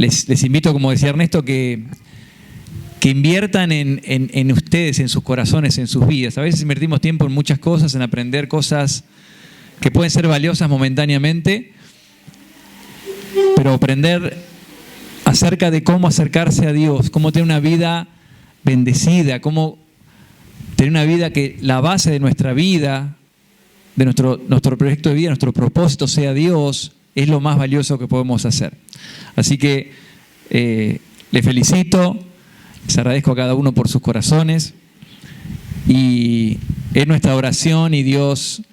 les invito, como decía Ernesto, que inviertan en ustedes, en sus corazones, en sus vidas. A veces invertimos tiempo en muchas cosas, en aprender cosas que pueden ser valiosas momentáneamente, pero aprender acerca de cómo acercarse a Dios, cómo tener una vida bendecida, cómo tener una vida que la base de nuestra vida, de nuestro proyecto de vida, nuestro propósito sea Dios, es lo más valioso que podemos hacer. Así que les felicito, les agradezco a cada uno por sus corazones y es nuestra oración y Dios,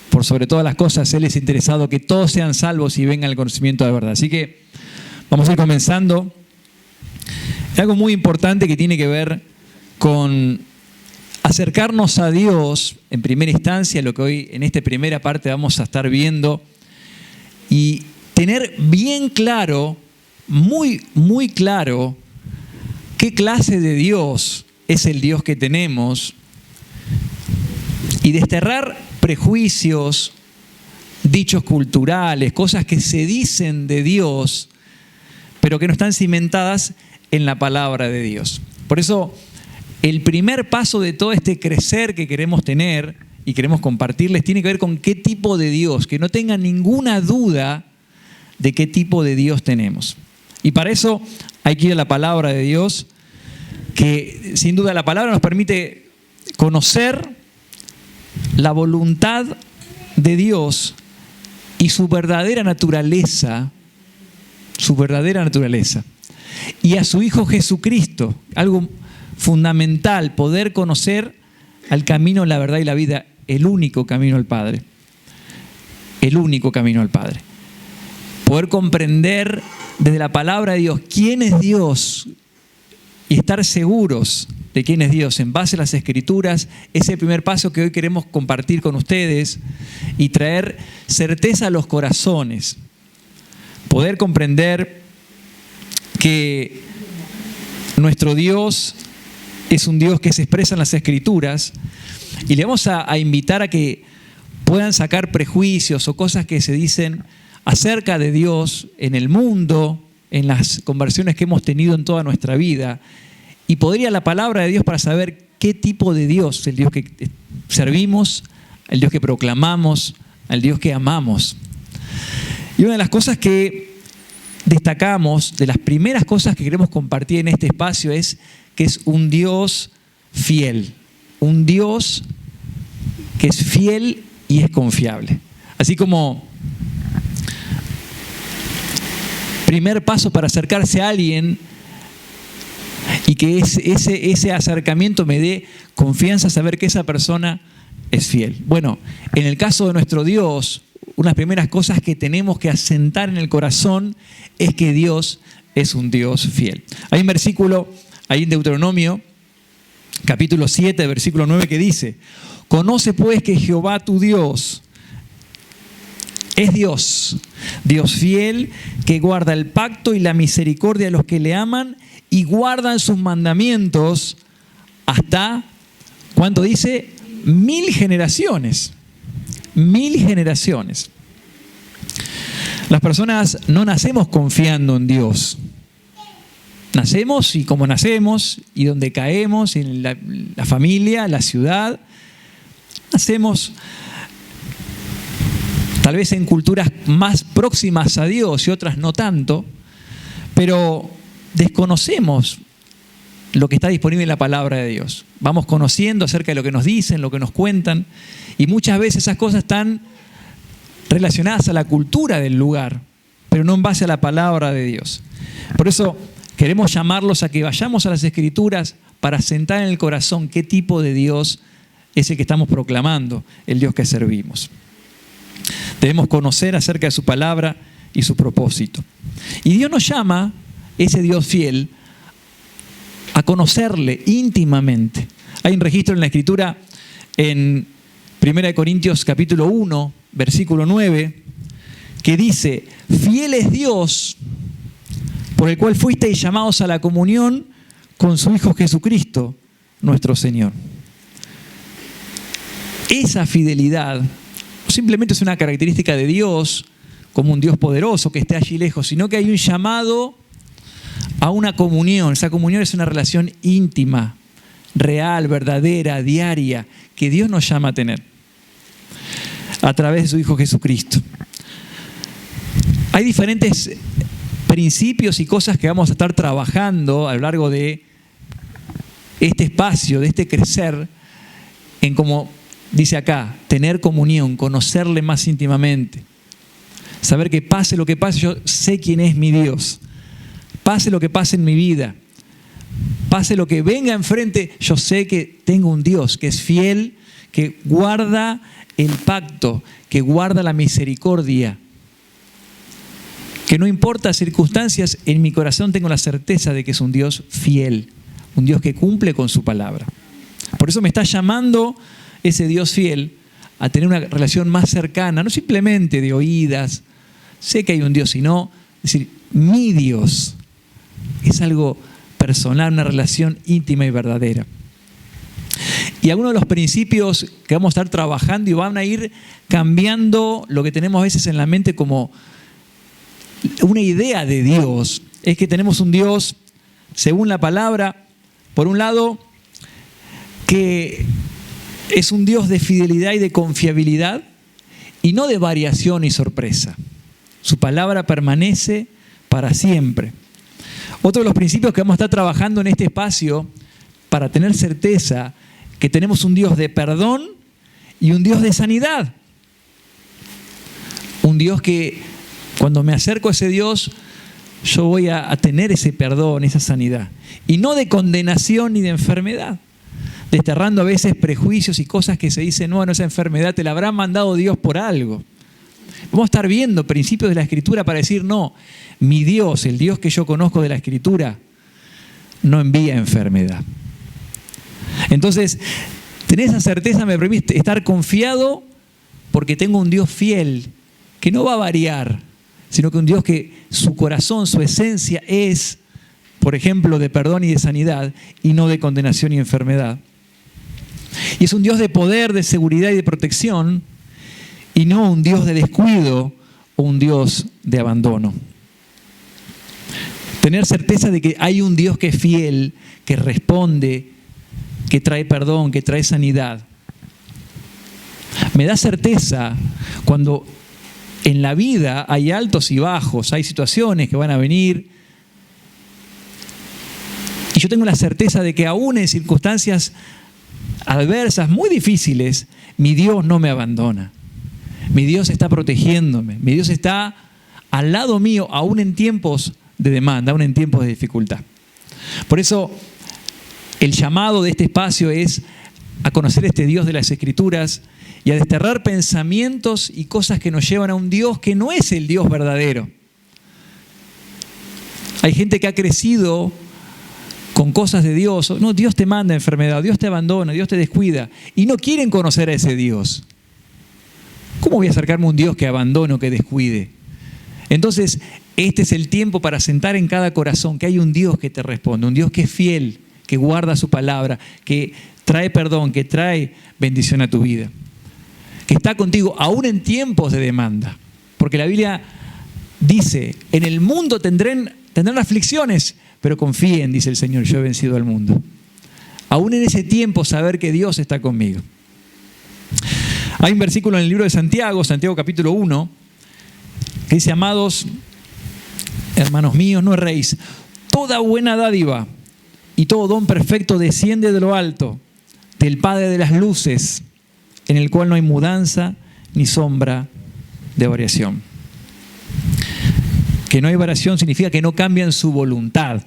por sobre todas las cosas, Él es interesado que todos sean salvos y vengan al conocimiento de la verdad. Así que vamos a ir comenzando. Es algo muy importante que tiene que ver con acercarnos a Dios en primera instancia, lo que hoy en esta primera parte vamos a estar viendo, y tener bien claro, muy claro, qué clase de Dios es el Dios que tenemos y desterrar prejuicios, dichos culturales, cosas que se dicen de Dios, pero que no están cimentadas en la palabra de Dios. Por eso, el primer paso de todo este crecer que queremos tener y queremos compartirles tiene que ver con qué tipo de Dios, que no tengan ninguna duda de qué tipo de Dios tenemos. Y para eso hay que ir a la palabra de Dios, que sin duda la palabra nos permite conocer la voluntad de Dios y su verdadera naturaleza, y a su Hijo Jesucristo, algo fundamental, poder conocer al camino, la verdad y la vida, el único camino al Padre. El único camino al Padre. Poder comprender desde la palabra de Dios quién es Dios y estar seguros de quién es Dios en base a las Escrituras, es el primer paso que hoy queremos compartir con ustedes y traer certeza a los corazones. Poder comprender que nuestro Dios es un Dios que se expresa en las Escrituras y le vamos a invitar a que puedan sacar prejuicios o cosas que se dicen acerca de Dios en el mundo, en las conversiones que hemos tenido en toda nuestra vida, y poder ir a la palabra de Dios para saber qué tipo de Dios, el Dios que servimos, el Dios que proclamamos, al Dios que amamos. Y una de las cosas que destacamos, de las primeras cosas que queremos compartir en este espacio, es que es un Dios fiel, un Dios que es fiel y es confiable. Así como primer paso para acercarse a alguien y que ese acercamiento me dé confianza, saber que esa persona es fiel. Bueno, en el caso de nuestro Dios, una de las primeras cosas que tenemos que asentar en el corazón es que Dios es un Dios fiel. Hay un versículo ahí en Deuteronomio, capítulo 7, versículo 9, que dice: conoce pues que Jehová tu Dios es Dios, Dios fiel, que guarda el pacto y la misericordia de los que le aman y guardan sus mandamientos hasta, ¿cuánto dice? 1000 generaciones. 1000 generaciones. Las personas no nacemos confiando en Dios. Nacemos y como nacemos y donde caemos, en la familia, la ciudad, nacemos tal vez en culturas más próximas a Dios y otras no tanto, pero desconocemos lo que está disponible en la palabra de Dios. Vamos conociendo acerca de lo que nos dicen, lo que nos cuentan, y muchas veces esas cosas están relacionadas a la cultura del lugar, pero no en base a la palabra de Dios. Por eso queremos llamarlos a que vayamos a las Escrituras para sentar en el corazón qué tipo de Dios es el que estamos proclamando, el Dios que servimos. Debemos conocer acerca de su palabra y su propósito. Y Dios nos llama, ese Dios fiel, a conocerle íntimamente. Hay un registro en la Escritura en 1 Corintios capítulo 1, versículo 9, que dice: fiel es Dios, por el cual fuisteis llamados a la comunión con su Hijo Jesucristo, nuestro Señor. Esa fidelidad simplemente es una característica de Dios como un Dios poderoso que esté allí lejos, sino que hay un llamado a una comunión. Esa comunión es una relación íntima, real, verdadera, diaria, que Dios nos llama a tener a través de su Hijo Jesucristo. Hay diferentes principios y cosas que vamos a estar trabajando a lo largo de este espacio, de este crecer, en como dice acá, tener comunión, conocerle más íntimamente. Saber que pase lo que pase, yo sé quién es mi Dios. Pase lo que pase en mi vida, pase lo que venga enfrente, yo sé que tengo un Dios que es fiel, que guarda el pacto, que guarda la misericordia. Que no importa circunstancias, en mi corazón tengo la certeza de que es un Dios fiel, un Dios que cumple con su palabra. Por eso me está llamando ese Dios fiel a tener una relación más cercana, no simplemente de oídas, sé que hay un Dios, sino decir, mi Dios. Es algo personal, una relación íntima y verdadera. Y algunos de los principios que vamos a estar trabajando y van a ir cambiando lo que tenemos a veces en la mente como una idea de Dios, es que tenemos un Dios, según la palabra, por un lado, que es un Dios de fidelidad y de confiabilidad y no de variación y sorpresa. Su palabra permanece para siempre. Otro de los principios que vamos a estar trabajando en este espacio para tener certeza que tenemos un Dios de perdón y un Dios de sanidad. Un Dios que cuando me acerco a ese Dios, yo voy a tener ese perdón, esa sanidad. Y no de condenación ni de enfermedad. Desterrando a veces prejuicios y cosas que se dicen, no, esa enfermedad te la habrá mandado Dios por algo. Vamos a estar viendo principios de la Escritura para decir, no, mi Dios, el Dios que yo conozco de la Escritura, no envía enfermedad. Entonces, tener esa certeza me permite estar confiado porque tengo un Dios fiel que no va a variar, sino que un Dios que su corazón, su esencia es, por ejemplo, de perdón y de sanidad y no de condenación y enfermedad. Y es un Dios de poder, de seguridad y de protección y no un Dios de descuido o un Dios de abandono. Tener certeza de que hay un Dios que es fiel, que responde, que trae perdón, que trae sanidad. Me da certeza cuando en la vida hay altos y bajos, hay situaciones que van a venir. Y yo tengo la certeza de que aún en circunstancias adversas, muy difíciles, mi Dios no me abandona. Mi Dios está protegiéndome. Mi Dios está al lado mío, aún en tiempos de demanda, aún en tiempos de dificultad. Por eso, el llamado de este espacio es a conocer a este Dios de las Escrituras y a desterrar pensamientos y cosas que nos llevan a un Dios que no es el Dios verdadero. Hay gente que ha crecido con cosas de Dios. No, Dios te manda enfermedad, Dios te abandona, Dios te descuida. Y no quieren conocer a ese Dios. ¿Cómo voy a acercarme a un Dios que abandone o que descuide? Entonces, este es el tiempo para sentar en cada corazón que hay un Dios que te responde, un Dios que es fiel, que guarda su palabra, que trae perdón, que trae bendición a tu vida. Que está contigo aún en tiempos de demanda. Porque la Biblia dice, en el mundo tendrán aflicciones, pero confíen, dice el Señor, yo he vencido al mundo. Aún en ese tiempo saber que Dios está conmigo. Hay un versículo en el libro de Santiago, Santiago capítulo 1, que dice, amados, hermanos míos, no erréis, toda buena dádiva y todo don perfecto desciende de lo alto, del Padre de las luces, en el cual no hay mudanza ni sombra de variación. Que no hay variación significa que no cambian su voluntad.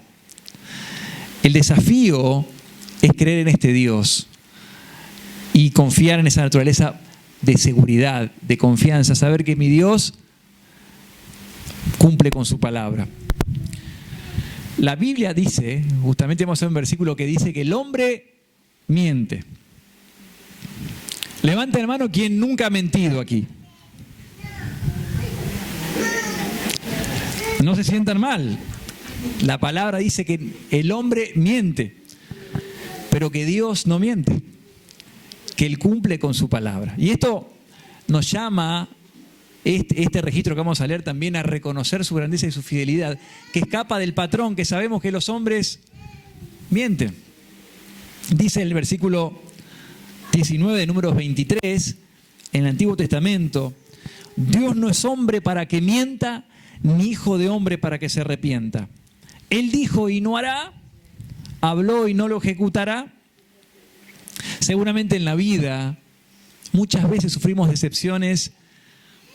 El desafío es creer en este Dios y confiar en esa naturaleza de seguridad, de confianza, saber que mi Dios cumple con su palabra. La Biblia dice, justamente vamos a ver un versículo que dice que el hombre miente. Levanten la mano quien nunca ha mentido aquí. No se sientan mal. La palabra dice que el hombre miente, pero que Dios no miente, que Él cumple con su palabra. Y esto nos llama este registro que vamos a leer también a reconocer su grandeza y su fidelidad, que escapa del patrón, que sabemos que los hombres mienten. Dice el versículo 19 de Números 23, en el Antiguo Testamento: Dios no es hombre para que mienta, ni hijo de hombre para que se arrepienta. Él dijo y no hará, habló y no lo ejecutará. Seguramente en la vida muchas veces sufrimos decepciones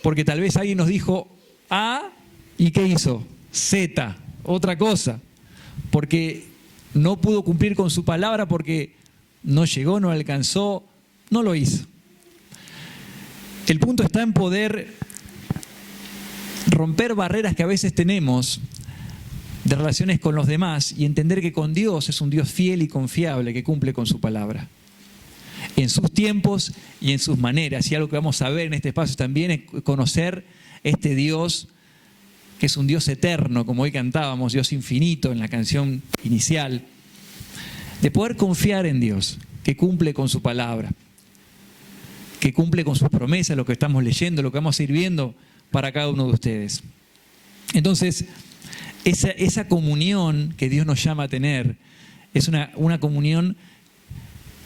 porque tal vez alguien nos dijo A y ¿qué hizo? Z, otra cosa. Porque no pudo cumplir con su palabra, porque no llegó, no alcanzó, no lo hizo. El punto está en poder romper barreras que a veces tenemos de relaciones con los demás y entender que con Dios es un Dios fiel y confiable que cumple con su palabra, en sus tiempos y en sus maneras. Y algo que vamos a ver en este espacio también es conocer este Dios que es un Dios eterno, como hoy cantábamos, Dios infinito en la canción inicial, de poder confiar en Dios, que cumple con su palabra, que cumple con sus promesas, lo que estamos leyendo, lo que vamos a ir viendo para cada uno de ustedes. Entonces, esa comunión que Dios nos llama a tener es una comunión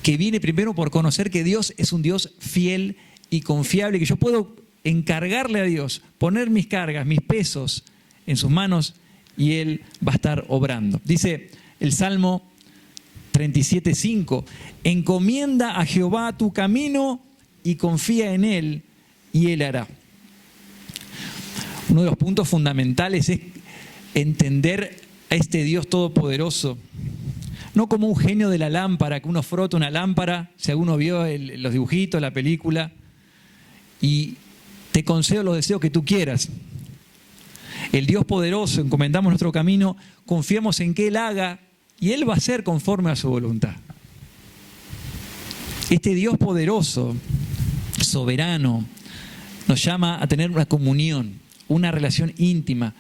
que viene primero por conocer que Dios es un Dios fiel y confiable, que yo puedo encargarle a Dios, poner mis cargas, mis pesos en sus manos y Él va a estar obrando. Dice el Salmo 37:5: encomienda a Jehová tu camino y confía en Él y Él hará. Uno de los puntos fundamentales es entender a este Dios todopoderoso, no como un genio de la lámpara, que uno frota una lámpara, si alguno vio los dibujitos, la película, y te concedo los deseos que tú quieras. El Dios poderoso, encomendamos nuestro camino, confiamos en que Él haga y Él va a hacer conforme a su voluntad. Este Dios poderoso, soberano, nos llama a tener una comunión, una relación íntima,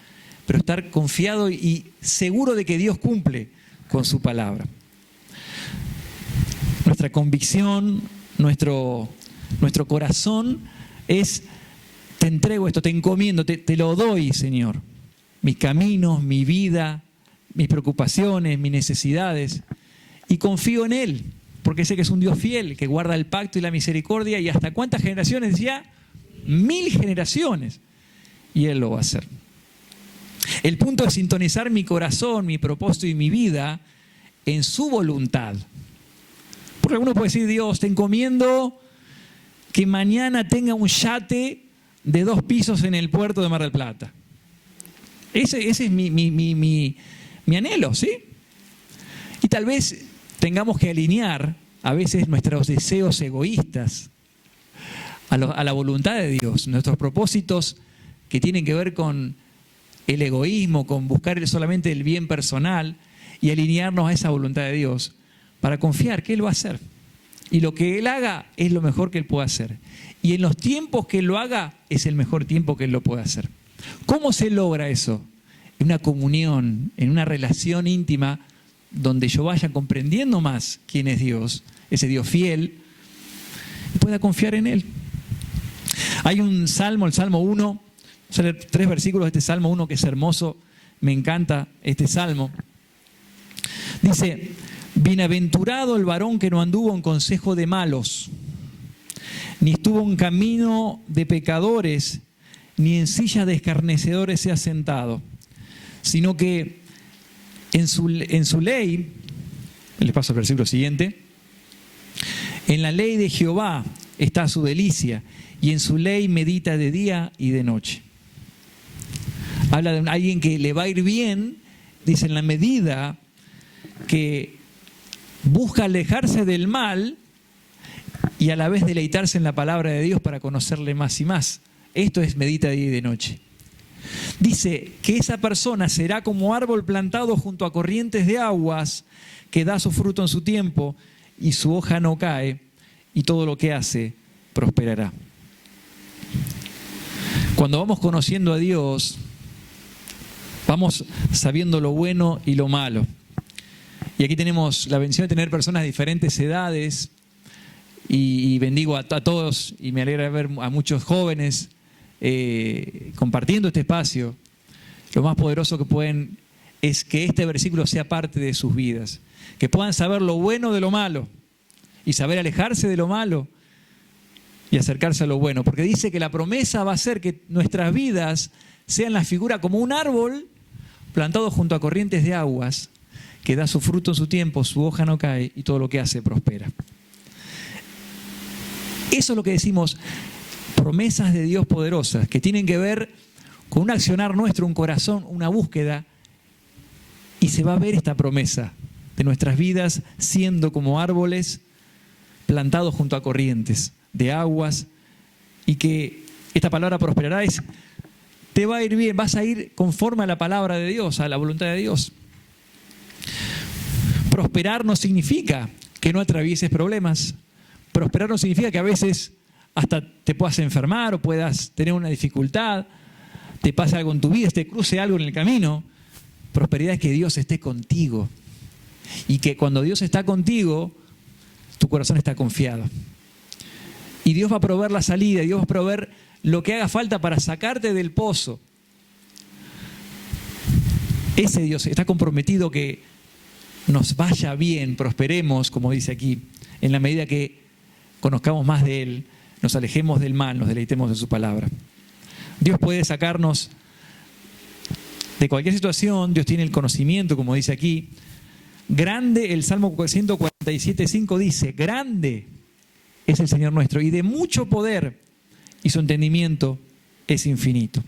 pero estar confiado y seguro de que Dios cumple con su palabra. Nuestra convicción, nuestro corazón es: te entrego esto, te encomiendo, te lo doy, Señor. Mis caminos, mi vida, mis preocupaciones, mis necesidades. Y confío en Él, porque sé que es un Dios fiel, que guarda el pacto y la misericordia. ¿Y hasta cuántas generaciones? Decía, 1000 generaciones. Y Él lo va a hacer. El punto es sintonizar mi corazón, mi propósito y mi vida en su voluntad. Porque alguno puede decir: Dios, te encomiendo que mañana tenga un yate de 2 pisos en el puerto de Mar del Plata. Ese es mi anhelo, ¿sí? Y tal vez tengamos que alinear a veces nuestros deseos egoístas a la voluntad de Dios, nuestros propósitos que tienen que ver con el egoísmo, con buscar solamente el bien personal, y alinearnos a esa voluntad de Dios para confiar que Él va a hacer. Y lo que Él haga es lo mejor que Él puede hacer. Y en los tiempos que Él lo haga es el mejor tiempo que Él lo puede hacer. ¿Cómo se logra eso? En una comunión, en una relación íntima, donde yo vaya comprendiendo más quién es Dios, ese Dios fiel, y pueda confiar en Él. Hay un salmo, el Salmo 1, vamos a leer 3 versículos de este Salmo 1 que es hermoso, me encanta este salmo. Dice: bienaventurado el varón que no anduvo en consejo de malos, ni estuvo en camino de pecadores, ni en silla de escarnecedores se ha sentado, sino que en su ley, les paso al versículo siguiente, en la ley de Jehová está su delicia, y en su ley medita de día y de noche. Habla de alguien que le va a ir bien, dice, en la medida que busca alejarse del mal y a la vez deleitarse en la palabra de Dios para conocerle más y más. Esto es medita día y de noche. Dice que esa persona será como árbol plantado junto a corrientes de aguas, que da su fruto en su tiempo y su hoja no cae, y todo lo que hace prosperará. Cuando vamos conociendo a Dios, vamos sabiendo lo bueno y lo malo. Y aquí tenemos la bendición de tener personas de diferentes edades, y bendigo a todos, y me alegra ver a muchos jóvenes compartiendo este espacio, lo más poderoso que pueden es que este versículo sea parte de sus vidas. Que puedan saber lo bueno de lo malo y saber alejarse de lo malo y acercarse a lo bueno. Porque dice que la promesa va a ser que nuestras vidas sean la figura como un árbol plantado junto a corrientes de aguas, que da su fruto en su tiempo, su hoja no cae y todo lo que hace prospera. Eso es lo que decimos, promesas de Dios poderosas, que tienen que ver con un accionar nuestro, un corazón, una búsqueda, y se va a ver esta promesa de nuestras vidas siendo como árboles plantados junto a corrientes de aguas, y que esta palabra prosperará es, te va a ir bien, vas a ir conforme a la palabra de Dios, a la voluntad de Dios. Prosperar no significa que no atravieses problemas. Prosperar no significa que a veces hasta te puedas enfermar o puedas tener una dificultad, te pase algo en tu vida, te cruce algo en el camino. Prosperidad es que Dios esté contigo. Y que cuando Dios está contigo, tu corazón está confiado. Y Dios va a proveer la salida, Dios va a proveer lo que haga falta para sacarte del pozo. Ese Dios está comprometido que nos vaya bien, prosperemos, como dice aquí, en la medida que conozcamos más de Él, nos alejemos del mal, nos deleitemos de su palabra. Dios puede sacarnos de cualquier situación, Dios tiene el conocimiento, como dice aquí. Grande, el Salmo 147:5 dice, grande es el Señor nuestro y de mucho poder, y su entendimiento es infinito.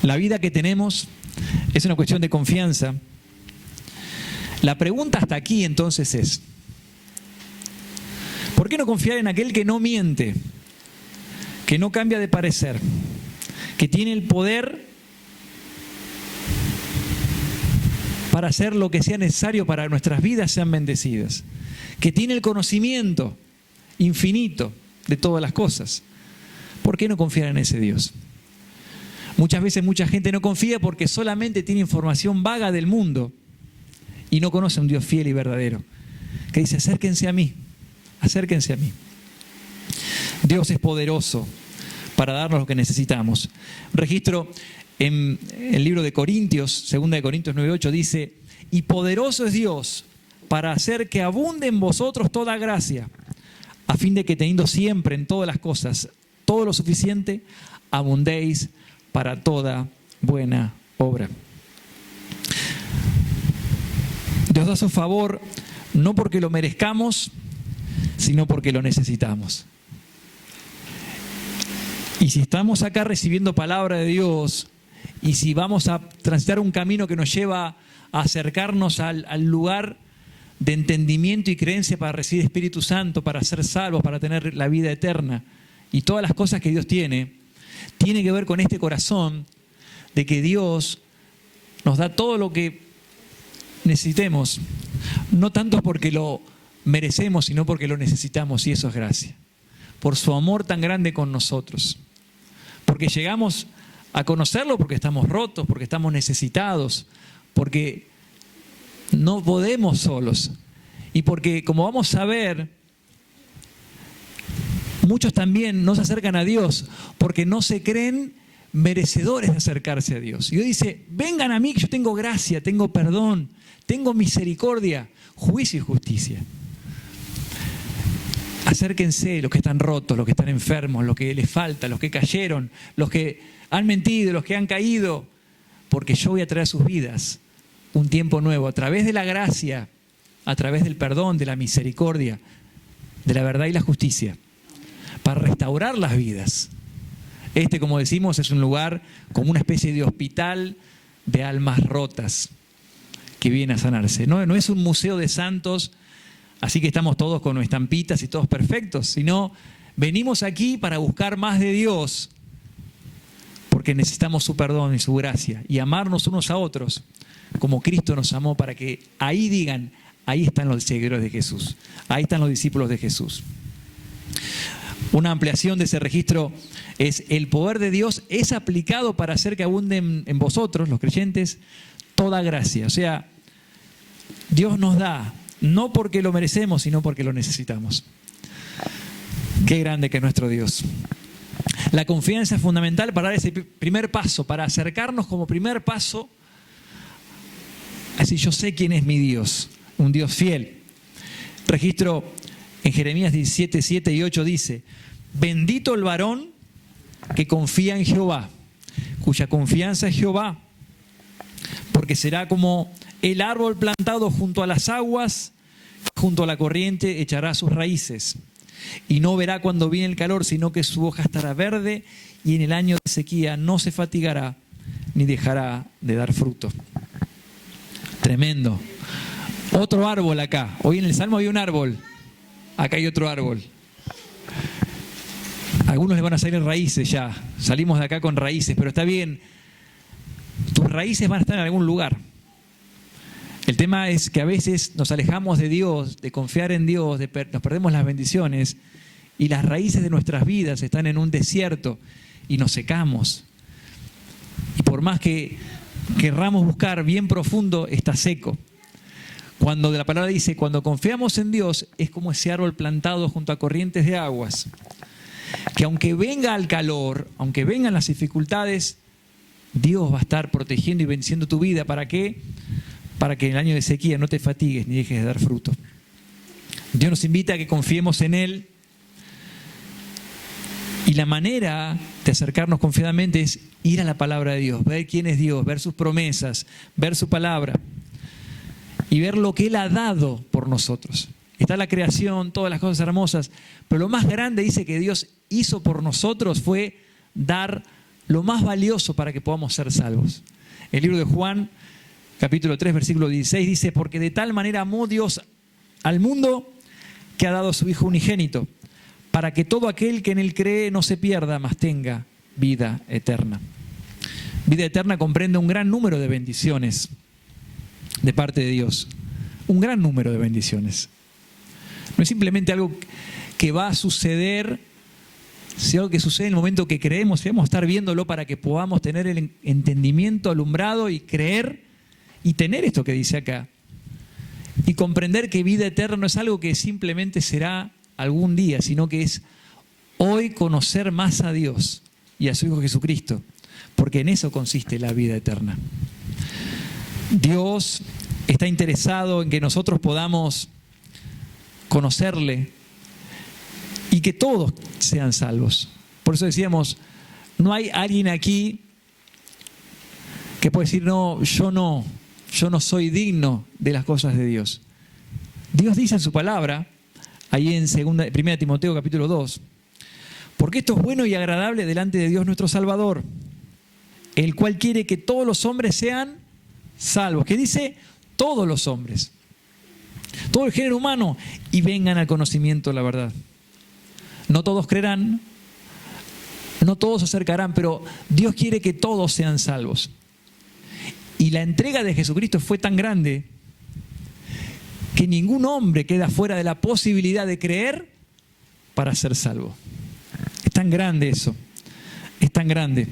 La vida que tenemos es una cuestión de confianza. La pregunta hasta aquí entonces es, ¿por qué no confiar en aquel que no miente, que no cambia de parecer, que tiene el poder para hacer lo que sea necesario para que nuestras vidas sean bendecidas, que tiene el conocimiento infinito de todas las cosas? ¿Por qué no confiar en ese Dios? Muchas veces mucha gente no confía porque solamente tiene información vaga del mundo y no conoce a un Dios fiel y verdadero, que dice, acérquense a mí, acérquense a mí. Dios es poderoso para darnos lo que necesitamos. Registro en el libro de Corintios, 2 de Corintios 9:8, dice, y poderoso es Dios para hacer que abunde en vosotros toda gracia, a fin de que teniendo siempre en todas las cosas todo lo suficiente, abundéis para toda buena obra. Dios da su favor no porque lo merezcamos, sino porque lo necesitamos. Y si estamos acá recibiendo palabra de Dios, y si vamos a transitar un camino que nos lleva a acercarnos al lugar de entendimiento y creencia para recibir Espíritu Santo, para ser salvos, para tener la vida eterna, y todas las cosas que Dios tiene que ver con este corazón de que Dios nos da todo lo que necesitemos, no tanto porque lo merecemos, sino porque lo necesitamos, y eso es gracia. Por su amor tan grande con nosotros. Porque llegamos a conocerlo porque estamos rotos, porque estamos necesitados, porque no podemos solos. Y porque, como vamos a ver, muchos también no se acercan a Dios porque no se creen merecedores de acercarse a Dios. Y Dios dice, vengan a mí que yo tengo gracia, tengo perdón, tengo misericordia, juicio y justicia. Acérquense los que están rotos, los que están enfermos, los que les falta, los que cayeron, los que han mentido, los que han caído, porque yo voy a traer a sus vidas un tiempo nuevo, a través de la gracia, a través del perdón, de la misericordia, de la verdad y la justicia, para restaurar las vidas. Como decimos, es un lugar como una especie de hospital de almas rotas que viene a sanarse. No es un museo de santos, así que estamos todos con estampitas y todos perfectos, sino venimos aquí para buscar más de Dios, porque necesitamos su perdón y su gracia, y amarnos unos a otros, como Cristo nos amó, para que ahí digan, ahí están los seguidores de Jesús, ahí están los discípulos de Jesús. Una ampliación de ese registro es: el poder de Dios es aplicado para hacer que abunden en vosotros, los creyentes, toda gracia. O sea, Dios nos da, no porque lo merecemos, sino porque lo necesitamos. Qué grande que es nuestro Dios. La confianza es fundamental para dar ese primer paso, para acercarnos como primer paso. Así yo sé quién es mi Dios, un Dios fiel. Registro en Jeremías 17, 7 y 8 dice: bendito el varón que confía en Jehová, cuya confianza es Jehová, porque será como el árbol plantado junto a las aguas, junto a la corriente echará sus raíces, y no verá cuando viene el calor, sino que su hoja estará verde, y en el año de sequía no se fatigará, ni dejará de dar fruto. Tremendo. Otro árbol acá. Hoy en el Salmo había un árbol. Acá hay otro árbol. Algunos les van a salir raíces ya. Salimos de acá con raíces, pero está bien. Tus raíces van a estar en algún lugar. El tema es que a veces nos alejamos de Dios, de confiar en Dios, nos perdemos las bendiciones y las raíces de nuestras vidas están en un desierto y nos secamos. Y por más que querramos buscar bien profundo, está seco. Cuando la palabra dice, cuando confiamos en Dios, es como ese árbol plantado junto a corrientes de aguas, que aunque venga el calor, aunque vengan las dificultades, Dios va a estar protegiendo y bendiciendo tu vida. ¿Para qué? Para que en el año de sequía no te fatigues ni dejes de dar fruto. Dios nos invita a que confiemos en Él. Y la manera de acercarnos confiadamente es ir a la palabra de Dios, ver quién es Dios, ver sus promesas, ver su palabra y ver lo que Él ha dado por nosotros. Está la creación, todas las cosas hermosas, pero lo más grande, dice, que Dios hizo por nosotros fue dar lo más valioso para que podamos ser salvos. El libro de Juan, capítulo 3, versículo 16, dice: porque de tal manera amó Dios al mundo que ha dado a su Hijo unigénito, para que todo aquel que en Él cree no se pierda, mas tenga vida eterna. Vida eterna comprende un gran número de bendiciones de parte de Dios. Un gran número de bendiciones. No es simplemente algo que va a suceder, sino algo que sucede en el momento que creemos. Debemos estar viéndolo para que podamos tener el entendimiento alumbrado y creer y tener esto que dice acá. Y comprender que vida eterna no es algo que simplemente será algún día, sino que es hoy conocer más a Dios y a su Hijo Jesucristo, porque en eso consiste la vida eterna. Dios está interesado en que nosotros podamos conocerle y que todos sean salvos. Por eso decíamos, no hay alguien aquí que puede decir, no, yo no soy digno de las cosas de Dios. Dios dice en su palabra, ahí en 1 Timoteo capítulo 2, porque esto es bueno y agradable delante de Dios nuestro Salvador, el cual quiere que todos los hombres sean salvos. ¿Qué dice? Todos los hombres, todo el género humano, y vengan al conocimiento de la verdad. No todos creerán, no todos se acercarán, pero Dios quiere que todos sean salvos. Y la entrega de Jesucristo fue tan grande que ningún hombre queda fuera de la posibilidad de creer para ser salvo. Es tan grande eso, es tan grande.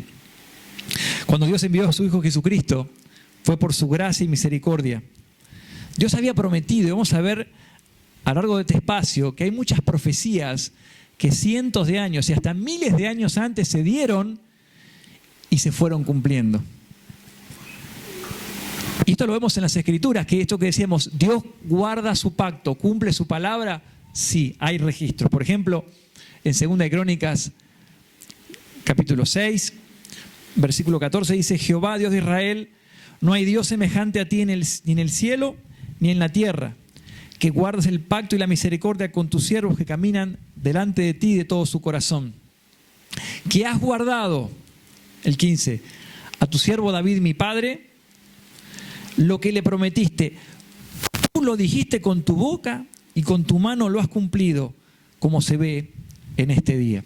Cuando Dios envió a su Hijo Jesucristo, fue por su gracia y misericordia. Dios había prometido, y vamos a ver a lo largo de este espacio, que hay muchas profecías que cientos de años y hasta miles de años antes se dieron y se fueron cumpliendo. Y esto lo vemos en las Escrituras, que esto que decíamos, Dios guarda su pacto, cumple su palabra, sí, hay registros. Por ejemplo, en 2 de Crónicas, capítulo 6, versículo 14, dice: Jehová, Dios de Israel, no hay Dios semejante a ti ni en el cielo ni en la tierra, que guardes el pacto y la misericordia con tus siervos que caminan delante de ti de todo su corazón. Que has guardado, el 15, a tu siervo David mi padre, lo que le prometiste. Tú lo dijiste con tu boca y con tu mano lo has cumplido, como se ve en este día.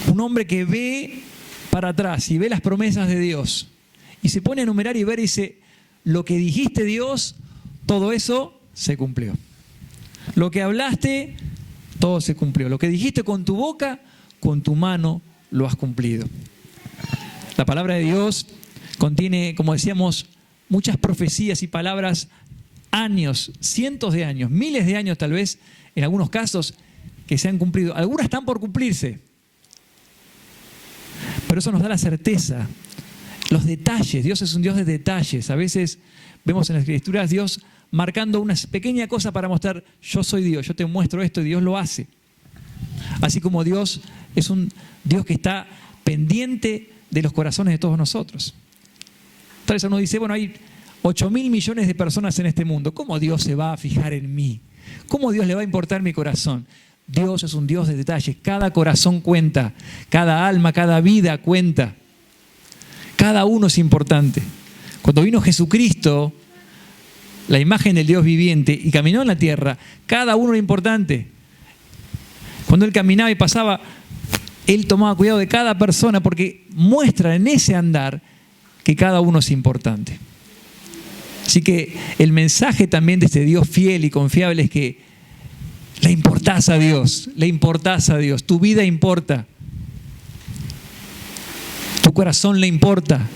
Un hombre que ve para atrás y ve las promesas de Dios y se pone a enumerar y ver y dice: lo que dijiste, Dios, todo eso se cumplió. Lo que hablaste, todo se cumplió. Lo que dijiste con tu boca, con tu mano lo has cumplido. La palabra de Dios contiene, como decíamos, muchas profecías y palabras, años, cientos de años, miles de años tal vez, en algunos casos, que se han cumplido. Algunas están por cumplirse. Pero eso nos da la certeza. Los detalles. Dios es un Dios de detalles. A veces vemos en las Escrituras Dios marcando una pequeña cosa para mostrar, yo soy Dios, yo te muestro esto y Dios lo hace. Así como Dios es un Dios que está pendiente de los corazones de todos nosotros. Tal vez uno dice, bueno, hay 8.000 millones de personas en este mundo. ¿Cómo Dios se va a fijar en mí? ¿Cómo Dios le va a importar mi corazón? Dios es un Dios de detalles. Cada corazón cuenta. Cada alma, cada vida cuenta. Cada uno es importante. Cuando vino Jesucristo, la imagen del Dios viviente, y caminó en la tierra, cada uno era importante. Cuando Él caminaba y pasaba, Él tomaba cuidado de cada persona porque muestra en ese andar que cada uno es importante. Así que el mensaje también de este Dios fiel y confiable es que le importás a Dios, tu vida importa, tu corazón le importa.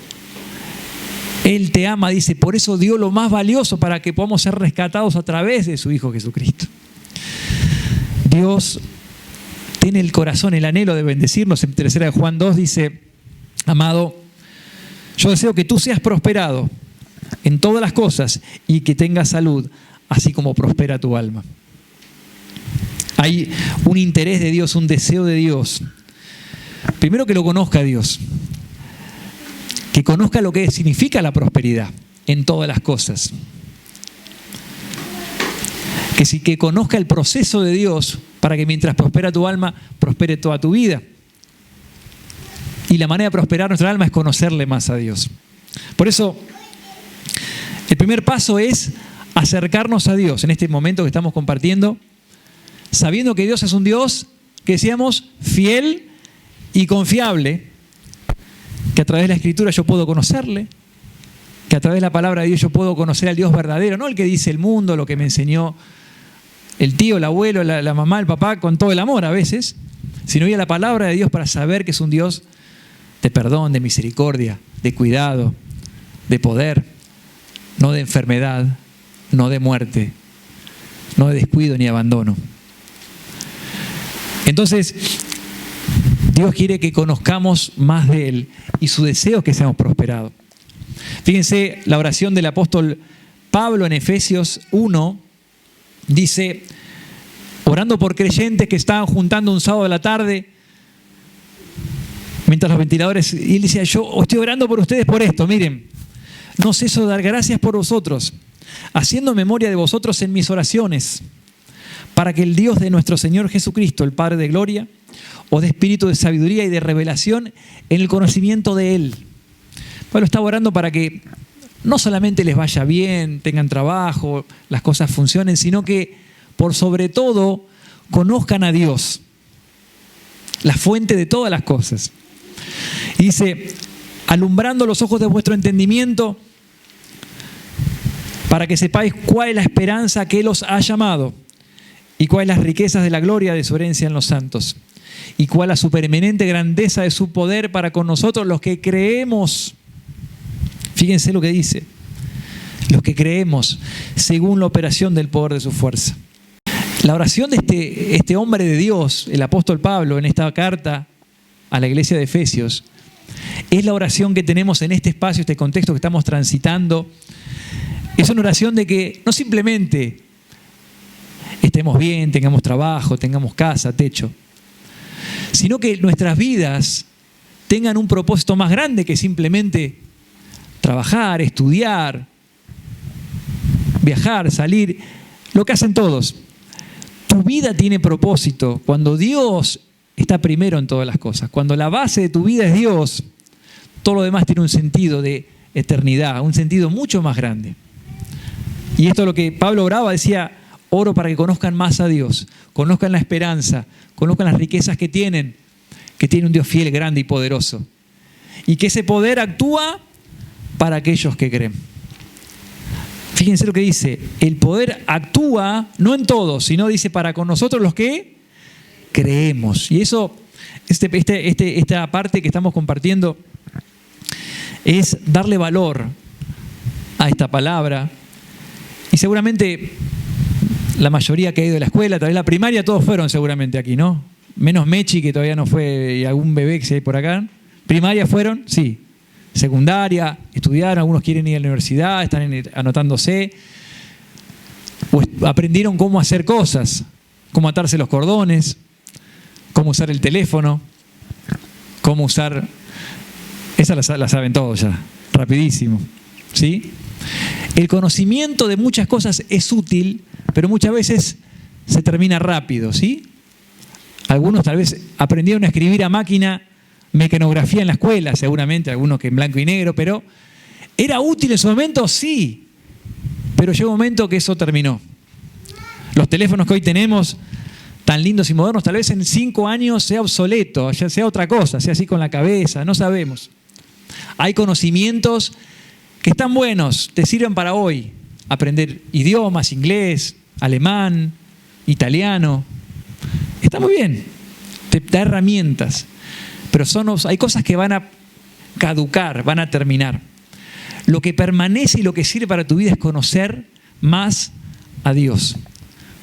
Él te ama, dice, por eso dio lo más valioso para que podamos ser rescatados a través de su Hijo Jesucristo. Dios tiene el corazón, el anhelo de bendecirnos. En 3 Juan 2 dice, amado, yo deseo que tú seas prosperado en todas las cosas y que tengas salud, así como prospera tu alma. Hay un interés de Dios, un deseo de Dios. Primero que lo conozca Dios. Que conozca lo que significa la prosperidad en todas las cosas. Que conozca el proceso de Dios para que mientras prospera tu alma, prospere toda tu vida. Y la manera de prosperar nuestra alma es conocerle más a Dios. Por eso, el primer paso es acercarnos a Dios en este momento que estamos compartiendo, sabiendo que Dios es un Dios, que decíamos, fiel y confiable, que a través de la Escritura yo puedo conocerle, que a través de la palabra de Dios yo puedo conocer al Dios verdadero, no el que dice el mundo, lo que me enseñó el tío, el abuelo, la mamá, el papá, con todo el amor a veces, sino ir a la palabra de Dios para saber que es un Dios de perdón, de misericordia, de cuidado, de poder, no de enfermedad, no de muerte, no de descuido ni abandono. Entonces, Dios quiere que conozcamos más de Él y su deseo es que seamos prosperados. Fíjense la oración del apóstol Pablo en Efesios 1, dice, orando por creyentes que estaban juntando un sábado de la tarde, mientras los ventiladores, y él decía, yo estoy orando por ustedes por esto, miren, no ceso de dar gracias por vosotros, haciendo memoria de vosotros en mis oraciones, para que el Dios de nuestro Señor Jesucristo, el Padre de gloria, os dé espíritu de sabiduría y de revelación en el conocimiento de Él. Pablo estaba orando para que no solamente les vaya bien, tengan trabajo, las cosas funcionen, sino que por sobre todo conozcan a Dios, la fuente de todas las cosas. Y dice, alumbrando los ojos de vuestro entendimiento, para que sepáis cuál es la esperanza que Él os ha llamado y cuáles las riquezas de la gloria de su herencia en los santos y cuál la supereminente grandeza de su poder para con nosotros los que creemos. Fíjense lo que dice, los que creemos según la operación del poder de su fuerza. La oración de este hombre de Dios, el apóstol Pablo, en esta carta a la iglesia de Efesios, es la oración que tenemos en este espacio, este contexto que estamos transitando. Es una oración de que no simplemente estemos bien, tengamos trabajo, tengamos casa, techo, sino que nuestras vidas tengan un propósito más grande que simplemente trabajar, estudiar, viajar, salir, lo que hacen todos. Tu vida tiene propósito cuando Dios está primero en todas las cosas. Cuando la base de tu vida es Dios, todo lo demás tiene un sentido de eternidad, un sentido mucho más grande. Y esto es lo que Pablo oraba, decía, oro para que conozcan más a Dios, conozcan la esperanza, conozcan las riquezas que tiene un Dios fiel, grande y poderoso. Y que ese poder actúa para aquellos que creen. Fíjense lo que dice, el poder actúa no en todos, sino dice para con nosotros los que creemos. Y eso, esta parte que estamos compartiendo es darle valor a esta palabra. Y seguramente la mayoría que ha ido a la escuela, tal vez la primaria todos fueron seguramente aquí, ¿no? Menos Mechi, que todavía no fue, y algún bebé que se hay por acá. ¿Primaria fueron? Sí. Secundaria, estudiaron, algunos quieren ir a la universidad, están anotándose. O aprendieron cómo hacer cosas, cómo atarse los cordones, cómo usar el teléfono, cómo usar... Esas las saben todos ya, rapidísimo, ¿sí? El conocimiento de muchas cosas es útil, pero muchas veces se termina rápido, ¿sí? Algunos tal vez aprendieron a escribir a máquina mecanografía en la escuela, seguramente, algunos que en blanco y negro, pero ¿era útil en su momento? Sí, pero llegó un momento que eso terminó. Los teléfonos que hoy tenemos, tan lindos y modernos, tal vez en 5 años sea obsoleto, ya sea otra cosa, sea así con la cabeza, no sabemos. Hay conocimientos que están buenos, te sirven para hoy. Aprender idiomas, inglés, alemán, italiano. Está muy bien, te da herramientas. Pero hay cosas que van a caducar, van a terminar. Lo que permanece y lo que sirve para tu vida es conocer más a Dios.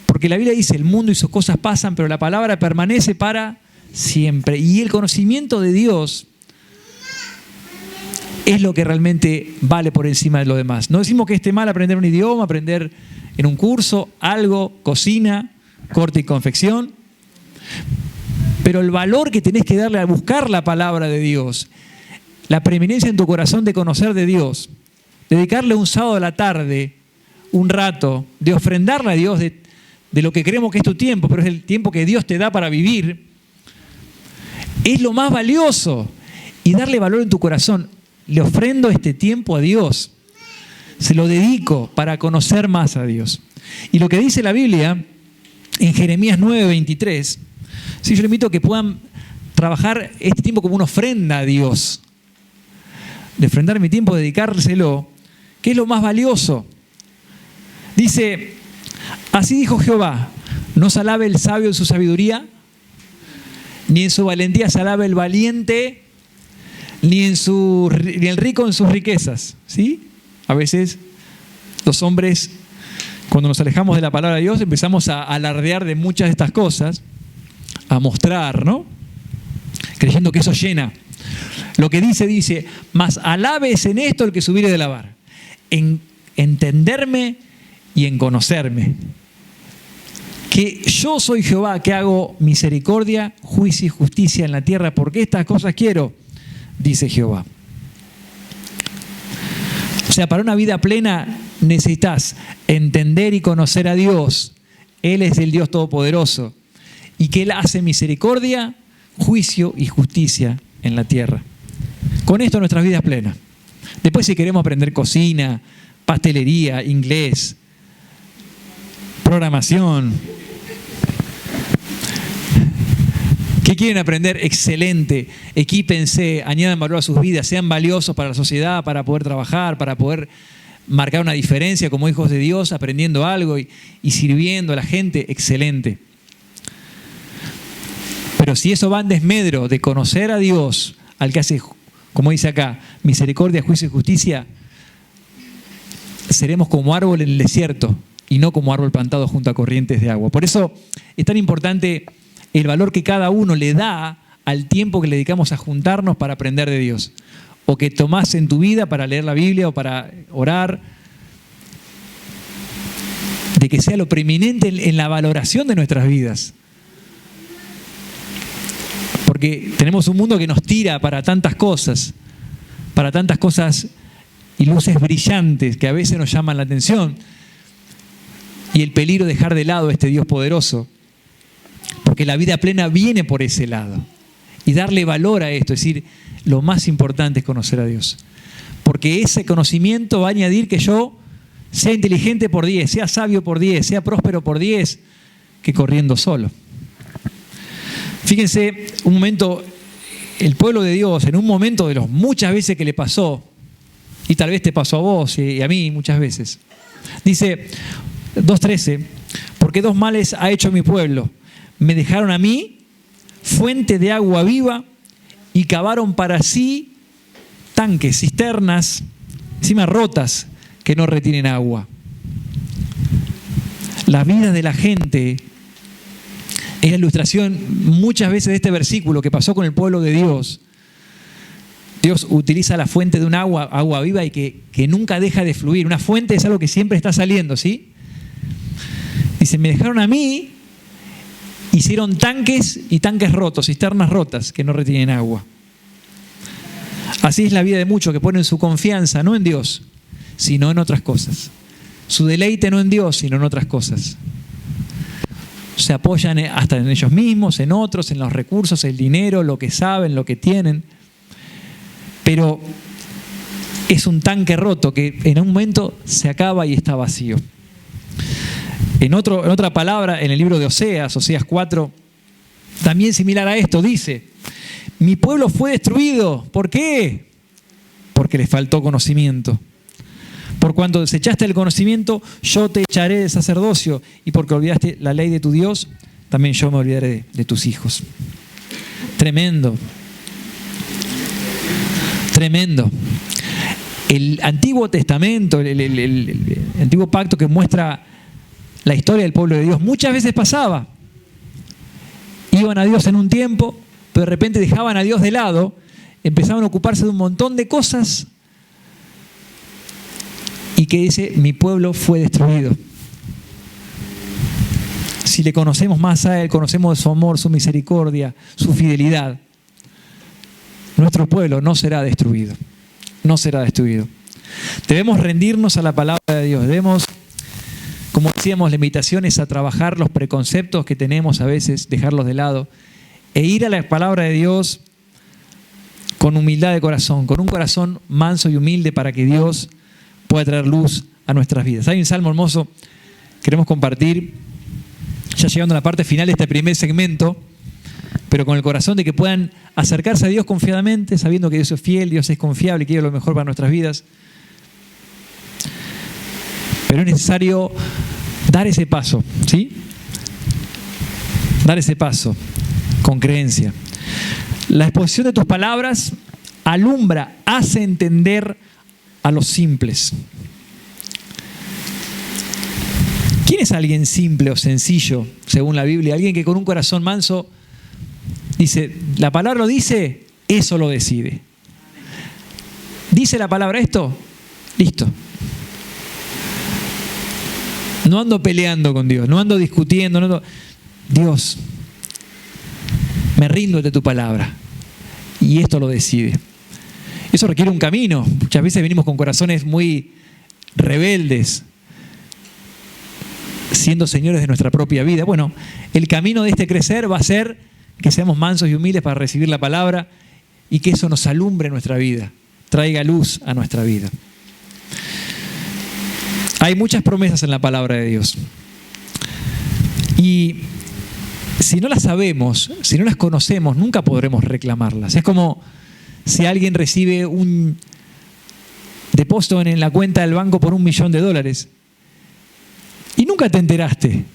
Porque la Biblia dice, el mundo y sus cosas pasan, pero la palabra permanece para siempre. Y el conocimiento de Dios es lo que realmente vale por encima de lo demás. No decimos que esté mal aprender un idioma, aprender en un curso, algo, cocina, corte y confección. Pero el valor que tenés que darle a buscar la palabra de Dios, la preeminencia en tu corazón de conocer de Dios, dedicarle un sábado a la tarde, un rato, de ofrendarle a Dios de lo que creemos que es tu tiempo, pero es el tiempo que Dios te da para vivir, es lo más valioso. Y darle valor en tu corazón. Le ofrendo este tiempo a Dios. Se lo dedico para conocer más a Dios. Y lo que dice la Biblia en Jeremías 9:23, sí, yo le invito a que puedan trabajar este tiempo como una ofrenda a Dios. De ofrendar mi tiempo, dedicárselo, que es lo más valioso. Dice, así dijo Jehová, no se alabe el sabio en su sabiduría, ni en su valentía se alabe el valiente, ni el rico en sus riquezas. ¿Sí? A veces los hombres, cuando nos alejamos de la palabra de Dios, empezamos a alardear de muchas de estas cosas, a mostrar, ¿no? Creyendo que eso llena. Lo que dice, mas alabes en esto el que subiere de la vara, en entenderme y en conocerme. Que yo soy Jehová, que hago misericordia, juicio y justicia en la tierra, porque estas cosas quiero, dice Jehová. O sea, para una vida plena necesitas entender y conocer a Dios. Él es el Dios Todopoderoso y que Él hace misericordia, juicio y justicia en la tierra. Con esto nuestras vidas plenas. Después, si queremos aprender cocina, pastelería, inglés, programación, ¿qué quieren aprender? Excelente. Equípense, añadan valor a sus vidas, sean valiosos para la sociedad, para poder trabajar, para poder marcar una diferencia como hijos de Dios, aprendiendo algo y sirviendo a la gente. Excelente. Pero si eso va en desmedro de conocer a Dios, al que hace, como dice acá, misericordia, juicio y justicia, seremos como árbol en el desierto y no como árbol plantado junto a corrientes de agua. Por eso es tan importante el valor que cada uno le da al tiempo que le dedicamos a juntarnos para aprender de Dios. O que tomás en tu vida para leer la Biblia o para orar. De que sea lo preeminente en la valoración de nuestras vidas. Porque tenemos un mundo que nos tira para tantas cosas y luces brillantes que a veces nos llaman la atención. Y el peligro de dejar de lado a este Dios poderoso. Porque la vida plena viene por ese lado. Y darle valor a esto, es decir, lo más importante es conocer a Dios. Porque ese conocimiento va a añadir que yo sea inteligente por 10, sea sabio por 10, sea próspero por 10, que corriendo solo. Fíjense, un momento, el pueblo de Dios, en un momento de los muchas veces que le pasó, y tal vez te pasó a vos y a mí muchas veces, dice 2:13, porque 2 males ha hecho mi pueblo. Me dejaron a mí fuente de agua viva y cavaron para sí tanques, cisternas, encima rotas, que no retienen agua. la vida de la gente es la ilustración muchas veces de este versículo que pasó con el pueblo de Dios. Dios utiliza la fuente de un agua viva y que nunca deja de fluir. Una fuente es algo que siempre está saliendo, ¿sí? Dice, me dejaron a mí, hicieron tanques y tanques rotos, cisternas rotas que no retienen agua. Así es la vida de muchos que ponen su confianza no en Dios, sino en otras cosas. Su deleite no en Dios, sino en otras cosas. Se apoyan hasta en ellos mismos, en otros, en los recursos, el dinero, lo que saben, lo que tienen. Pero es un tanque roto que en un momento se acaba y está vacío. En otra palabra, en el libro de Oseas 4, también similar a esto, dice, mi pueblo fue destruido. ¿Por qué? Porque les faltó conocimiento. Por cuanto desechaste el conocimiento, yo te echaré del sacerdocio. Y porque olvidaste la ley de tu Dios, también yo me olvidaré de tus hijos. Tremendo. Tremendo. El Antiguo Testamento, el Antiguo Pacto que muestra la historia del pueblo de Dios, muchas veces pasaba. Iban a Dios en un tiempo, pero de repente dejaban a Dios de lado, empezaban a ocuparse de un montón de cosas y que dice, mi pueblo fue destruido. Si le conocemos más a Él, conocemos su amor, su misericordia, su fidelidad, nuestro pueblo no será destruido. No será destruido. Debemos rendirnos a la palabra de Dios. Debemos, como decíamos, la invitación es a trabajar los preconceptos que tenemos a veces, dejarlos de lado, e ir a la palabra de Dios con humildad de corazón, con un corazón manso y humilde para que Dios pueda traer luz a nuestras vidas. Hay un salmo hermoso que queremos compartir, ya llegando a la parte final de este primer segmento, pero con el corazón de que puedan acercarse a Dios confiadamente, sabiendo que Dios es fiel, Dios es confiable y quiere lo mejor para nuestras vidas. Pero es necesario dar ese paso, ¿sí? Dar ese paso con creencia. La exposición de tus palabras alumbra, hace entender a los simples. ¿Quién es alguien simple o sencillo, según la Biblia? Alguien que con un corazón manso dice, la palabra lo dice, eso lo decide. ¿Dice la palabra esto? Listo. No ando peleando con Dios, no ando discutiendo, no ando... Dios, me rindo ante tu palabra y esto lo decide. Eso requiere un camino. Muchas veces venimos con corazones muy rebeldes, siendo señores de nuestra propia vida. Bueno, el camino de este crecer va a ser que seamos mansos y humildes para recibir la palabra y que eso nos alumbre nuestra vida, traiga luz a nuestra vida. Hay muchas promesas en la palabra de Dios. Y si no las sabemos, si no las conocemos, nunca podremos reclamarlas. Es como si alguien recibe un depósito en la cuenta del banco por $1.000.000 y nunca te enteraste.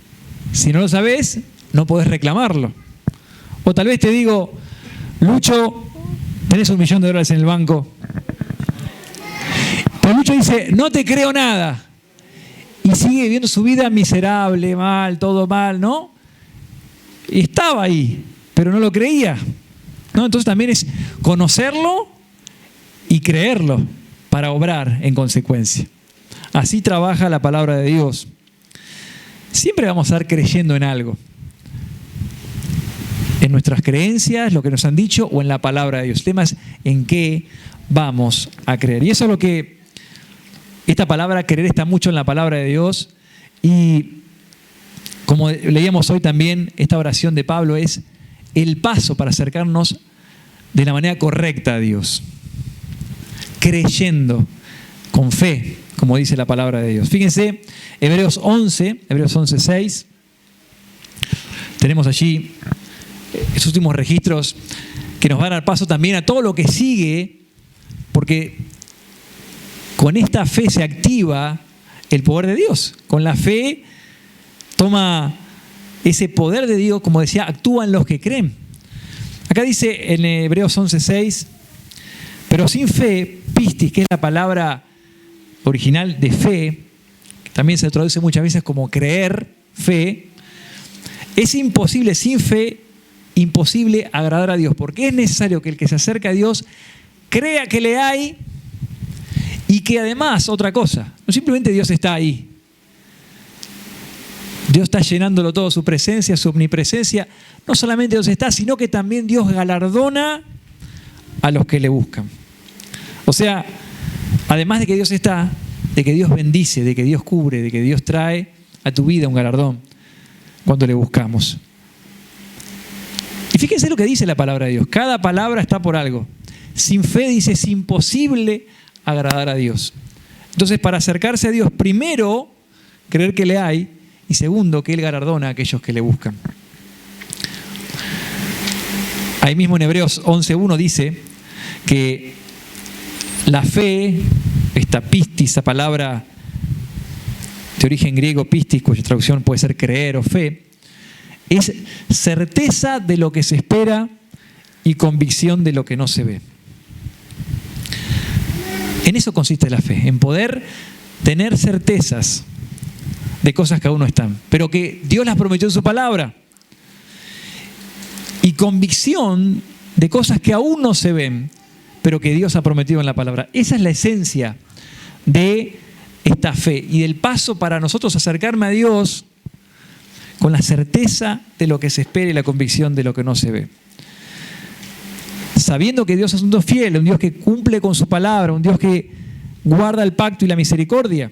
Si no lo sabes, no podés reclamarlo. O tal vez te digo, Lucho, tenés $1.000.000 en el banco. Pero Lucho dice, no te creo nada. Y sigue viviendo su vida miserable, mal, todo mal, ¿no? Y estaba ahí, pero no lo creía, ¿no? Entonces también es conocerlo y creerlo para obrar en consecuencia. Así trabaja la palabra de Dios. Siempre vamos a estar creyendo en algo. En nuestras creencias, lo que nos han dicho, o en la palabra de Dios. El tema es en qué vamos a creer. Y eso es lo que esta palabra creer está mucho en la palabra de Dios. Y como leíamos hoy también, esta oración de Pablo es el paso para acercarnos de la manera correcta a Dios. Creyendo, con fe, como dice la palabra de Dios. Fíjense, Hebreos 11:6. Tenemos allí esos últimos registros que nos van a dar paso también a todo lo que sigue, porque con esta fe se activa el poder de Dios. Con la fe toma ese poder de Dios, como decía, actúan los que creen. Acá dice en Hebreos 11:6, pero sin fe, pistis, que es la palabra original de fe, que también se traduce muchas veces como creer, fe, es imposible, sin fe, imposible agradar a Dios, porque es necesario que el que se acerca a Dios crea que le hay y que además, otra cosa, no simplemente Dios está ahí, Dios está llenándolo todo, su presencia, su omnipresencia, no solamente Dios está, sino que también Dios galardona a los que le buscan. O sea, además de que Dios está, de que Dios bendice, de que Dios cubre, de que Dios trae a tu vida un galardón cuando le buscamos. Y fíjense lo que dice la palabra de Dios. Cada palabra está por algo. Sin fe, dice, es imposible agradar a Dios. Entonces, para acercarse a Dios, primero, creer que le hay, y segundo, que Él galardona a aquellos que le buscan. Ahí mismo en Hebreos 11:1 dice que la fe, esta pistis, esa palabra de origen griego pistis, cuya traducción puede ser creer o fe, es certeza de lo que se espera y convicción de lo que no se ve. En eso consiste la fe, en poder tener certezas de cosas que aún no están, pero que Dios las prometió en su palabra. Y convicción de cosas que aún no se ven, pero que Dios ha prometido en la palabra. Esa es la esencia de esta fe y del paso para nosotros acercarme a Dios con la certeza de lo que se espera y la convicción de lo que no se ve. Sabiendo que Dios es un Dios fiel, un Dios que cumple con su palabra, un Dios que guarda el pacto y la misericordia.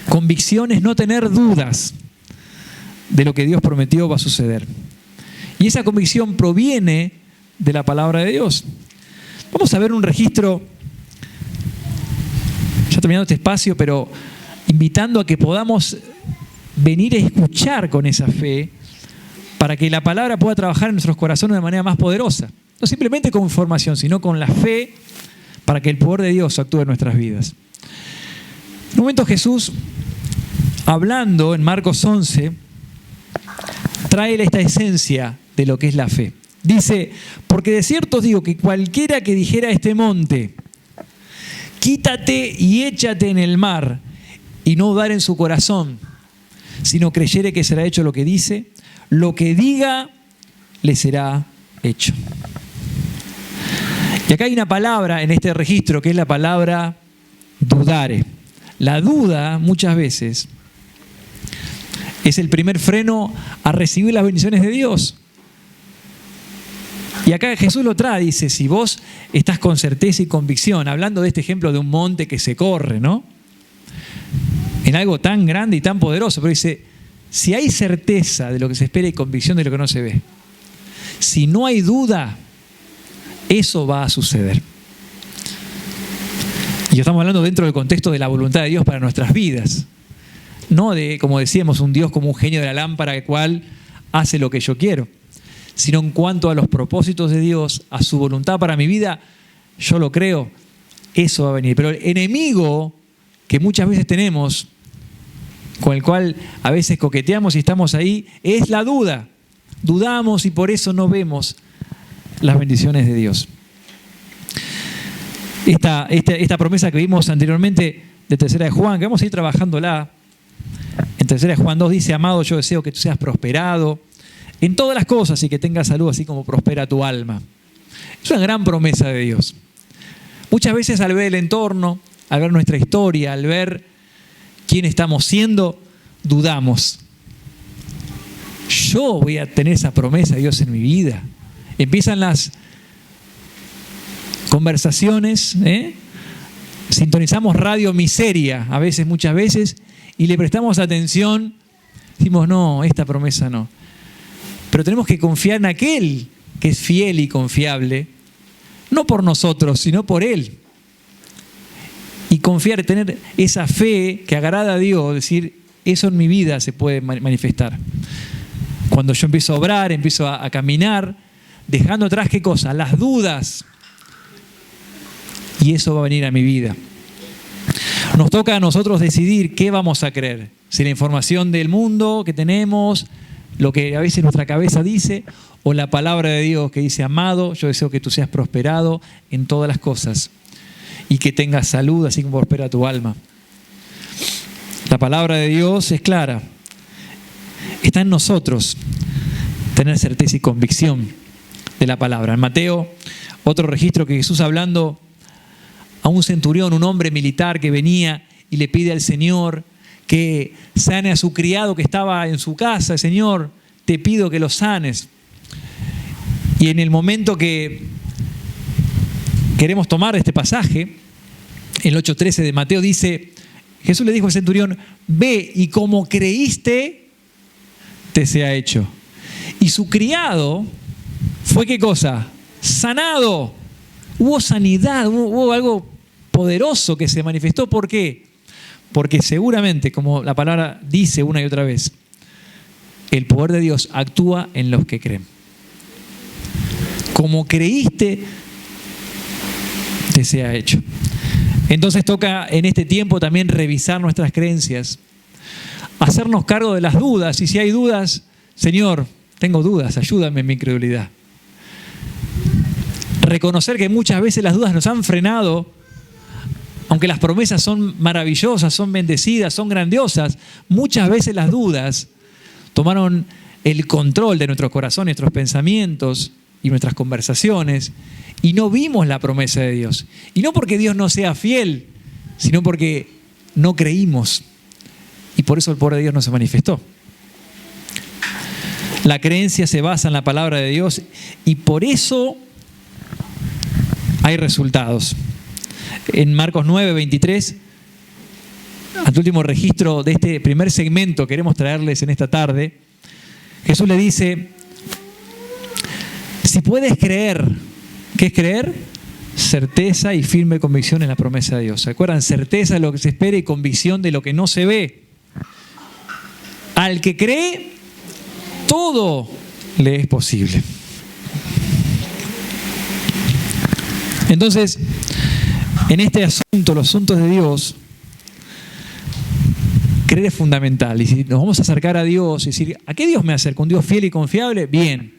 Convicción es no tener dudas de lo que Dios prometió va a suceder. Y esa convicción proviene de la palabra de Dios. Vamos a ver un registro, ya terminando este espacio, pero invitando a que podamos venir a escuchar con esa fe para que la palabra pueda trabajar en nuestros corazones de manera más poderosa. No simplemente con información, sino con la fe para que el poder de Dios actúe en nuestras vidas. En un momento Jesús, hablando en Marcos 11, trae esta esencia de lo que es la fe. Dice, porque de cierto os digo que cualquiera que dijera a este monte, quítate y échate en el mar, y no dudar en su corazón, sino creyere que será hecho lo que dice, lo que diga le será hecho. Y acá hay una palabra en este registro que es la palabra dudare. La duda muchas veces es el primer freno a recibir las bendiciones de Dios. Y acá Jesús lo trae, dice, si vos estás con certeza y convicción, hablando de este ejemplo de un monte que se corre, ¿no? En algo tan grande y tan poderoso, pero dice, si hay certeza de lo que se espera y convicción de lo que no se ve, si no hay duda, eso va a suceder. Y estamos hablando dentro del contexto de la voluntad de Dios para nuestras vidas. No de, como decíamos, un Dios como un genio de la lámpara el cual hace lo que yo quiero, sino en cuanto a los propósitos de Dios, a su voluntad para mi vida, yo lo creo, eso va a venir. Pero el enemigo que muchas veces tenemos, con el cual a veces coqueteamos y estamos ahí, es la duda. Dudamos y por eso no vemos las bendiciones de Dios. Esta promesa que vimos anteriormente de 3 de Juan, que vamos a ir trabajándola. En 3 de Juan 2 dice, amado, yo deseo que tú seas prosperado en todas las cosas y que tengas salud así como prospera tu alma. Es una gran promesa de Dios. Muchas veces al ver el entorno, al ver nuestra historia, al ver quién estamos siendo, dudamos. Yo voy a tener esa promesa de Dios en mi vida. Empiezan las conversaciones, sintonizamos radio miseria a veces, muchas veces, y le prestamos atención, decimos, no, esta promesa no. Pero tenemos que confiar en aquel que es fiel y confiable, no por nosotros, sino por Él. Y confiar, tener esa fe que agrada a Dios, decir, eso en mi vida se puede manifestar. Cuando yo empiezo a obrar, empiezo a caminar, dejando atrás, ¿qué cosa? Las dudas. Y eso va a venir a mi vida. Nos toca a nosotros decidir qué vamos a creer. Si la información del mundo que tenemos, lo que a veces nuestra cabeza dice, o la palabra de Dios que dice, amado, yo deseo que tú seas prosperado en todas las cosas y que tengas salud así como prospera tu alma. La palabra de Dios es clara. Está en nosotros tener certeza y convicción de la palabra. En Mateo, otro registro que Jesús hablando a un centurión, un hombre militar que venía y le pide al Señor que sane a su criado que estaba en su casa. Señor, te pido que lo sanes. Y en el momento que queremos tomar este pasaje, el 8:13 de Mateo dice, Jesús le dijo al centurión, ve y como creíste, te sea hecho. Y su criado fue, ¿qué cosa? Sanado. Hubo sanidad, hubo algo poderoso que se manifestó. ¿Por qué? Porque seguramente, como la palabra dice una y otra vez, el poder de Dios actúa en los que creen. Como creíste, te sea hecho. Entonces toca en este tiempo también revisar nuestras creencias, hacernos cargo de las dudas, y si hay dudas, Señor, tengo dudas, ayúdame en mi incredulidad. Reconocer que muchas veces las dudas nos han frenado, aunque las promesas son maravillosas, son bendecidas, son grandiosas, muchas veces las dudas tomaron el control de nuestros corazones, nuestros pensamientos y nuestras conversaciones, y no vimos la promesa de Dios. Y no porque Dios no sea fiel, sino porque no creímos. Y por eso el poder de Dios no se manifestó. La creencia se basa en la palabra de Dios y por eso hay resultados. En Marcos 9:23, al último registro de este primer segmento que queremos traerles en esta tarde, Jesús le dice, si puedes creer, ¿qué es creer? Certeza y firme convicción en la promesa de Dios. ¿Se acuerdan? Certeza de lo que se espera y convicción de lo que no se ve. Al que cree, todo le es posible. Entonces, en este asunto, los asuntos de Dios, creer es fundamental. Y si nos vamos a acercar a Dios y decir, ¿a qué Dios me acerco? ¿Un Dios fiel y confiable? Bien.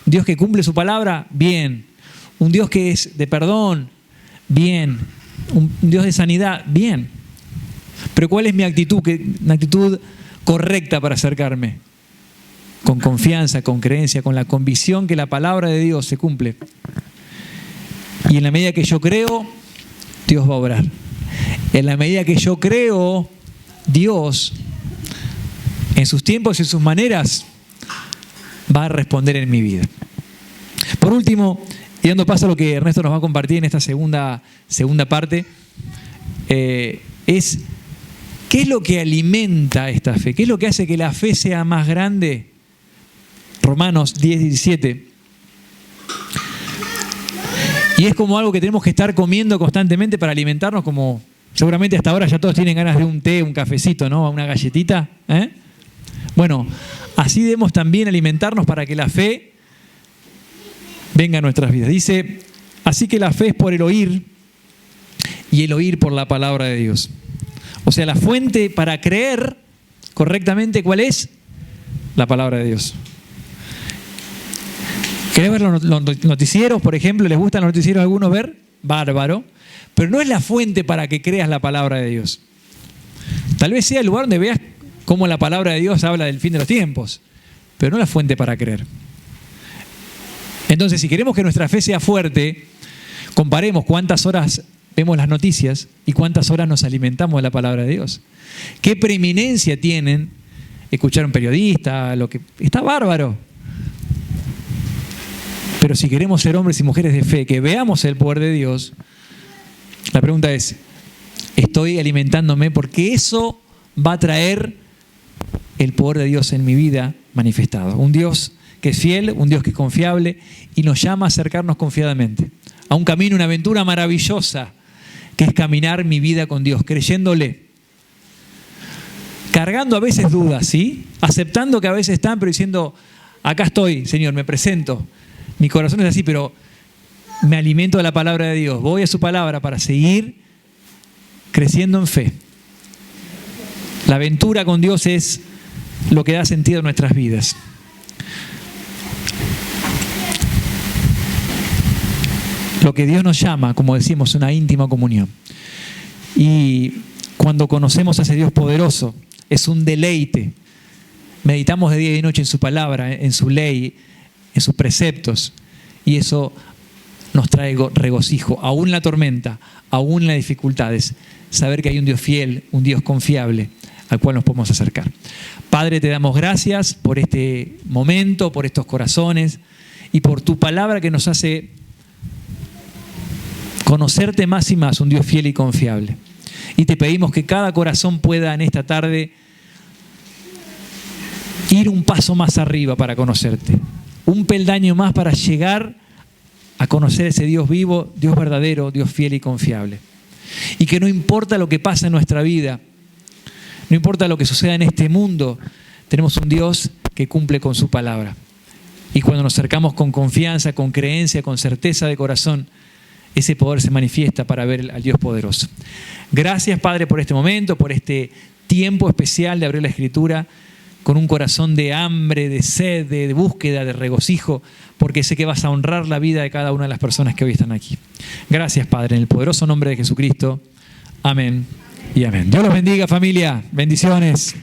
¿Un Dios que cumple su palabra? Bien. ¿Un Dios que es de perdón? Bien. ¿Un Dios de sanidad? Bien. Pero ¿cuál es mi actitud? Una actitud correcta para acercarme. Con confianza, con creencia, con la convicción que la palabra de Dios se cumple. Y en la medida que yo creo, Dios va a obrar. En la medida que yo creo, Dios, en sus tiempos y en sus maneras, va a responder en mi vida. Por último, y dando paso a lo que Ernesto nos va a compartir en esta segunda parte, es ¿qué es lo que alimenta esta fe? ¿Qué es lo que hace que la fe sea más grande? Romanos 10:17. Y es como algo que tenemos que estar comiendo constantemente para alimentarnos, como seguramente hasta ahora ya todos tienen ganas de un té, un cafecito, ¿no? Una galletita. Bueno, así debemos también alimentarnos para que la fe venga a nuestras vidas. Dice, así que la fe es por el oír y el oír por la palabra de Dios. O sea, la fuente para creer correctamente, ¿cuál es? La palabra de Dios. ¿Querés ver los noticieros, por ejemplo? ¿Les gustan los noticieros a algunos ver? Bárbaro. Pero no es la fuente para que creas la palabra de Dios. Tal vez sea el lugar donde veas cómo la palabra de Dios habla del fin de los tiempos, pero no la fuente para creer. Entonces, si queremos que nuestra fe sea fuerte, comparemos cuántas horas vemos las noticias y cuántas horas nos alimentamos de la palabra de Dios. ¿Qué preeminencia tienen escuchar a un periodista? Lo que está bárbaro. Pero si queremos ser hombres y mujeres de fe, que veamos el poder de Dios, la pregunta es, ¿estoy alimentándome? Porque eso va a traer el poder de Dios en mi vida manifestado. Un Dios que es fiel, un Dios que es confiable y nos llama a acercarnos confiadamente a un camino, una aventura maravillosa, que es caminar mi vida con Dios, creyéndole. Cargando a veces dudas, ¿sí? Aceptando que a veces están, pero diciendo, acá estoy, Señor, me presento. Mi corazón es así, pero me alimento de la palabra de Dios. Voy a su palabra para seguir creciendo en fe. La aventura con Dios es lo que da sentido a nuestras vidas. Lo que Dios nos llama, como decimos, una íntima comunión. Y cuando conocemos a ese Dios poderoso, es un deleite meditamos de día y de noche en su palabra, en su ley, en sus preceptos, y eso nos trae regocijo, aún en la tormenta, aún en las dificultades, saber que hay un Dios fiel, un Dios confiable, al cual nos podemos acercar. Padre, te damos gracias por este momento, por estos corazones y por tu palabra que nos hace conocerte más y más, un Dios fiel y confiable. Y te pedimos que cada corazón pueda en esta tarde ir un paso más arriba para conocerte, un peldaño más para llegar a conocer ese Dios vivo, Dios verdadero, Dios fiel y confiable. Y que no importa lo que pasa en nuestra vida, no importa lo que suceda en este mundo, tenemos un Dios que cumple con su palabra. Y cuando nos acercamos con confianza, con creencia, con certeza de corazón, ese poder se manifiesta para ver al Dios poderoso. Gracias, Padre, por este momento, por este tiempo especial de abrir la Escritura con un corazón de hambre, de sed, de búsqueda, de regocijo, porque sé que vas a honrar la vida de cada una de las personas que hoy están aquí. Gracias, Padre, en el poderoso nombre de Jesucristo. Amén y amén. Dios los bendiga, familia. Bendiciones.